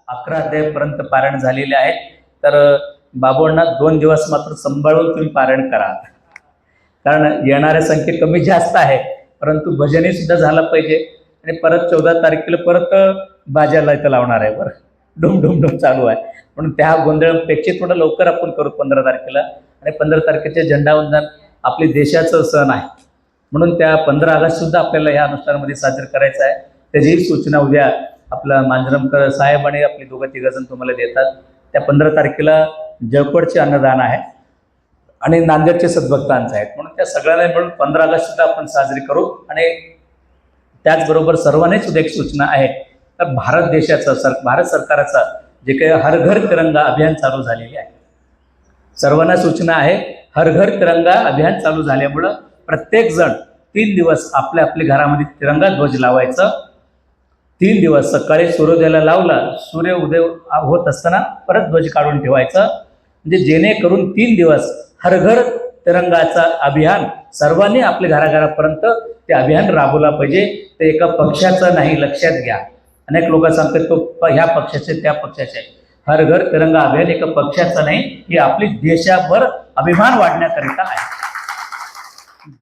11 अध्यायापर्यंत पारायण झालेले आहेत. तर बाबांना 2 दिवस मात्र सांभाळून तुम्ही पारायण करा, कारण येणाऱ्या संख्या कमी जास्त आहे, परंतु भजनही सुद्धा झालं पाहिजे. आणि परत 14 तारखेला परत बाजाला इथं लावणार आहे. बरं, डुम डुम डुम चालू आहे, म्हणून त्या गोंधळापेक्षा थोडं लवकर आपण करू 15 तारखेला. आणि 15 तारखेचे झेंडावंदन आपली देशाचं सण आहे, म्हणून त्या 15 ऑगस्ट सुद्धा आपल्याला या अनुष्ठानामध्ये साजरं करायचं आहे. त्याची सूचना उद्या आपला मांजरमकर साहेब आणि आपले 2-3 जण तुम्हाला देतात. त्या 15 तारखेला जयकोटचे अन्नदान आहे आणि नांदेडचे सद्भक्तांचं आहेत, म्हणून त्या सगळ्यांना मिळून 15 ऑगस्ट सुद्धा आपण साजरी करू. आणि त्याचबरोबर सर्वांनी सुद्धा एक सूचना आहे, तर भारत देशाचं भारत सरकारचा जे काही हर घर तिरंगा अभियान चालू झालेले आहे, सर्वांना सूचना आहे, हर घर तिरंगा अभियान चालू झाल्यामुळं प्रत्येक जण 3 दिवस आपल्या आपल्या घरामध्ये तिरंगा ध्वज लावायचं. 3 दिवस सकाळी सूर्योदयाला लावला, सूर्य उदय होत असताना परत ध्वज काढून ठेवायचं, म्हणजे जेणेकरून 3 दिवस हर घर तिरंगाचा अभियान सर्वांनी आपल्या घराघरापर्यंत ते अभियान राबवला पाहिजे. ते एका पक्षाचं नाही, लक्षात घ्या. अनेक लोक सांगतात तो ह्या पक्षाचे त्या पक्षाचे. हर घर तिरंगा अभियान एका पक्षाचं नाही, ही आपली देशाभर अभिमान वाढण्याकरिता आहे.